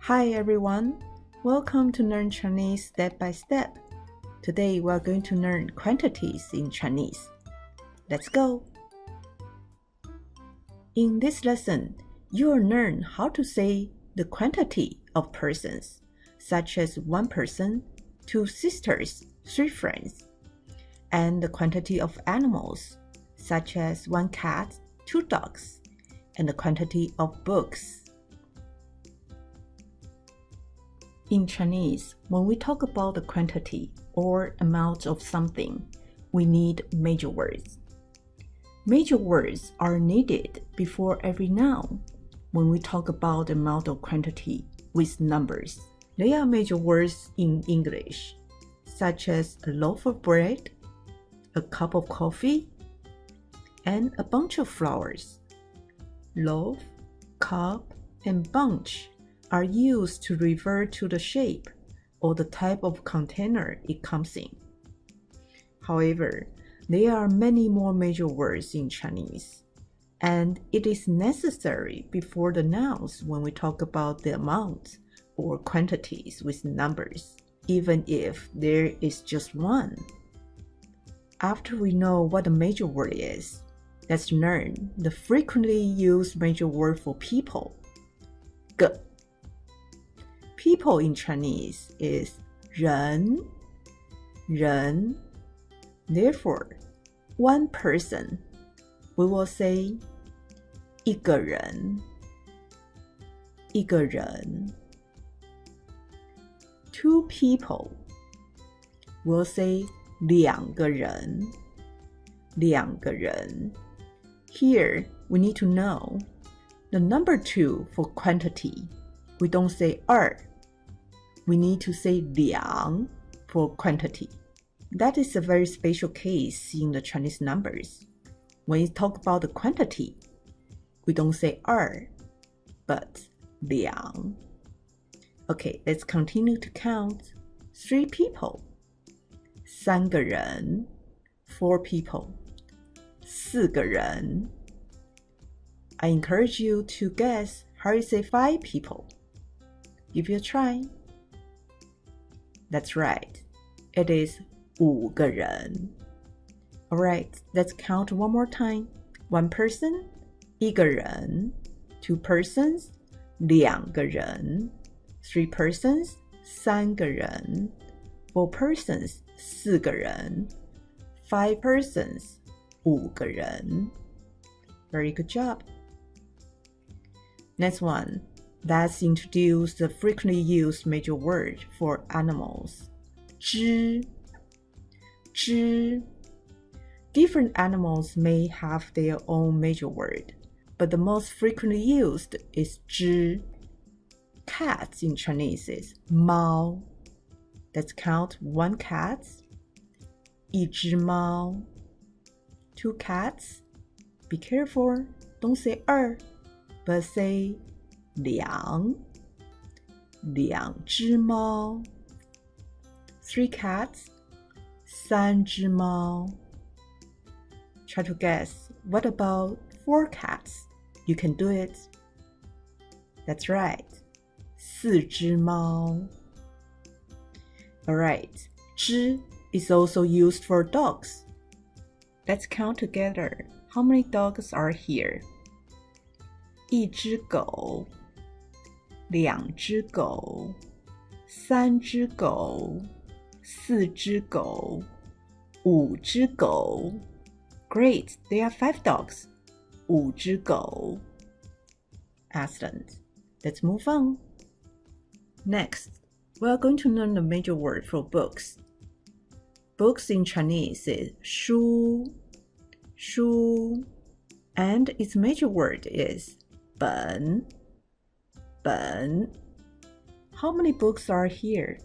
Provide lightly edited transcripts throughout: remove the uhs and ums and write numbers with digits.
Hi everyone, welcome to Learn Chinese Step by Step. Today we are going to learn quantities in Chinese. Let's go! In this lesson, you will learn how to say the quantity of persons, such as one person, two sisters, three friends, and the quantity of animals, such as one cat, two dogs, and the quantity of books. In Chinese, when we talk about the quantity or amount of something, we need major words. Major words are needed before every noun when we talk about the amount of quantity with numbers. They are major words in English, such as a loaf of bread, a cup of coffee, and a bunch of flowers. Loaf, cup, and bunch are used to refer to the shape or the type of container it comes in. However, there are many more major words in Chinese, and it is necessary before the nouns when we talk about the amount or quantities with numbers, even if there is just one. After we know what a major word is, let's learn the frequently used major word for people. 个 People in Chinese is 人 Therefore, one person, we will say 一个人 Two people, we'll say 两个人 Here, we need to know the number 2 for quantity. We don't say 二 We need to say 两 for quantity. That is a very special case in the Chinese numbers. When you talk about the quantity, we don't say 二 but 两 Okay, let's continue to count. 3 people. 三个人 4 people. 四个人 I encourage you to guess how you say 5 people. Give it a try. That's right. It is 五个人 Alright, let's count one more time. One person, 一个人 Two persons, 两个人 Three persons, 三个人 Four persons, 四个人 Five persons, 五个人 Very good job. Next one. Let's introduce the frequently used major word for animals. 只 Different animals may have their own major word, but the most frequently used is 只 Cats in Chinese is 猫 Let's count one cat. 一只猫 Two cats. Be careful, don't say 二 but say 两只猫 Three cats 三只猫 Try to guess, what about 4 cats? You can do it. That's right. 四只猫 Alright, 只 is also used for dogs. Let's count together. How many dogs are here? 一只狗两只狗三只狗四只狗五只狗 Great, there are 5 dogs. 五只狗 Excellent. Let's move on. Next, we are going to learn the major word for books. Books in Chinese is 书 and its major word is 本 How many books are here?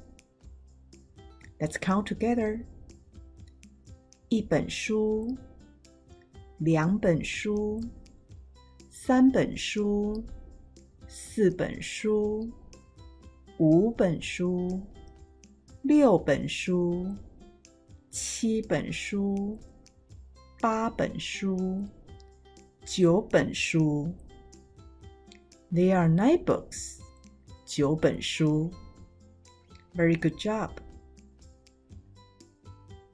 Let's count together. 一本书两本书三本书四本书五本书六本书七本书八本书九本书 There are 9 books. 9本书. Very good job.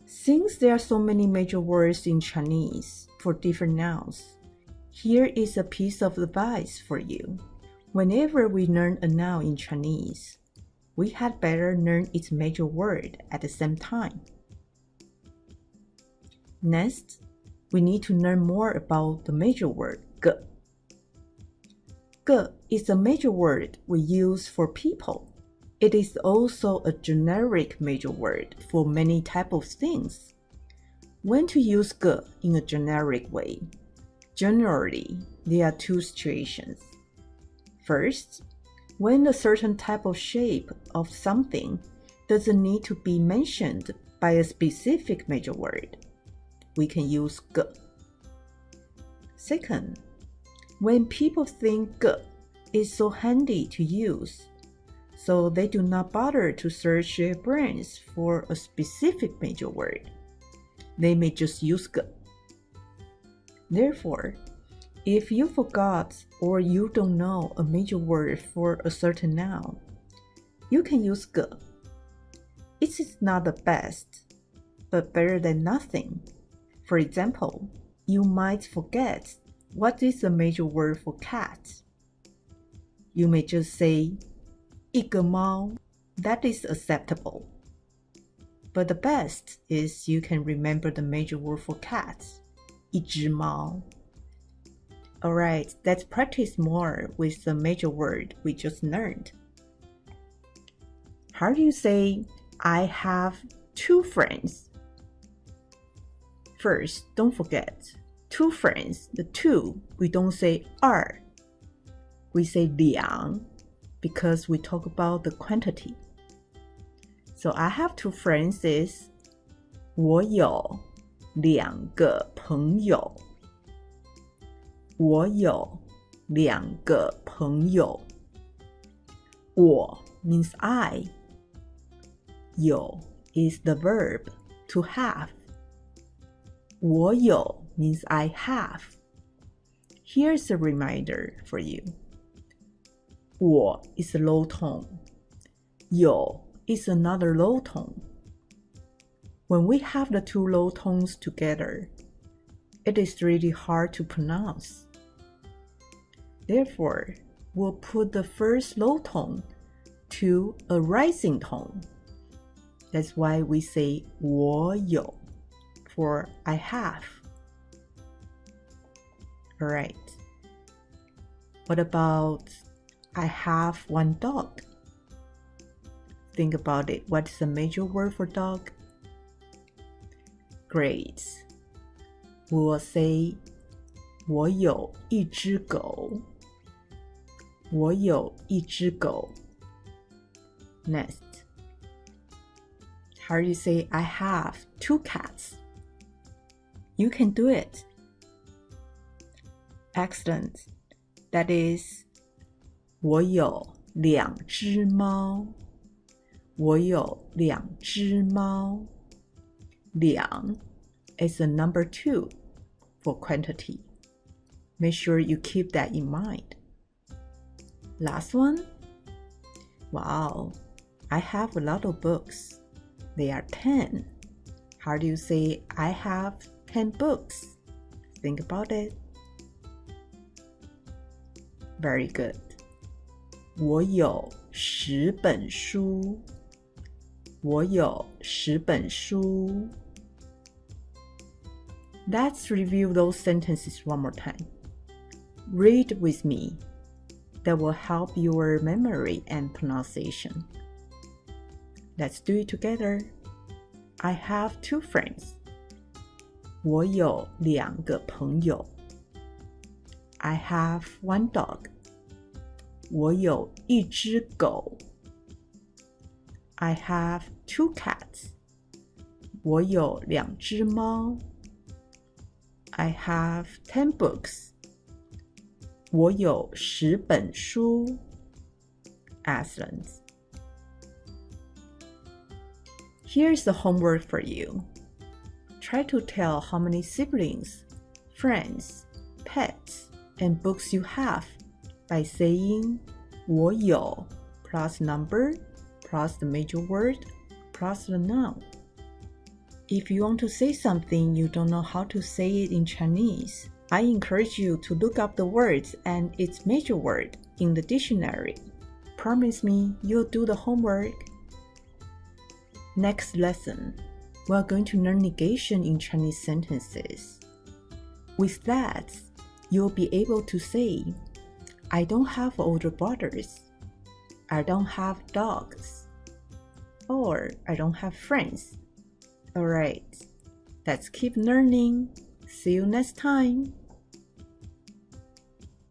Since there are so many major words in Chinese for different nouns, here is a piece of advice for you. Whenever we learn a noun in Chinese, we had better learn its major word at the same time. Next, we need to learn more about the major word 个. 个 is a major word we use for people. It is also a generic major word for many types of things. When to use 个 in a generic way? Generally, there are two situations. First, when a certain type of shape of something doesn't need to be mentioned by a specific major word, we can use 个. Second, when people think 个 is so handy to use, so they do not bother to search their brains for a specific major word, they may just use 个. Therefore, if you forgot or you don't know a major word for a certain noun, you can use 个. It is not the best, but better than nothing. For example, you might forget what is the major word for cat. You may just say 一个猫. That is acceptable. But the best is you can remember the major word for cat, 一只猫. Alright, let's practice more with the major word we just learned. How do you say, I have 2 friends? First, don't forget, 2 friends, the 2, we don't say 二. We say 两 because we talk about the quantity. So I have 2 friends is 我有2个朋友. 我有2个朋友. 我 means I. 有 is the verb to have. 我有 means I have. Here's a reminder for you. 我 is a low tone. 有 is another low tone. When we have the 2 low tones together, it is really hard to pronounce. Therefore, we'll put the first low tone to a rising tone. That's why we say 我有 for I have. Alright. What about I have 1 dog? Think about it. What is the major word for dog? Great. We will say 我有一只狗. 我有一只狗. Next. How do you say I have 2 cats? You can do it. Excellent. That is 我有2只猫. 我有2只猫. 2 is a number 2 for quantity. Make sure you keep that in mind. Last one. Wow, I have a lot of books. They are 10. How do you say I have 10 books? Think about it. Very good. 我有10本书. 我有10本书. Let's review those sentences one more time. Read with me. That will help your memory and pronunciation. Let's do it together. I have 2 friends. 我有2个朋友. I have 1 dog. 我有一只狗. I have 2 cats. 我有2只猫. I have 10 books. 我有10本书. Excellent. Here's the homework for you. Try to tell how many siblings, friends, pets, and books you have by saying 我有 plus number plus the major word plus the noun. If you want to say something you don't know how to say it in Chinese, I encourage you to look up the words and its major word in the dictionary. Promise me you'll do the homework. Next lesson, we're going to learn negation in Chinese sentences. With that, you'll be able to say, I don't have older brothers. I don't have dogs. Or I don't have friends. Alright, let's keep learning. See you next time.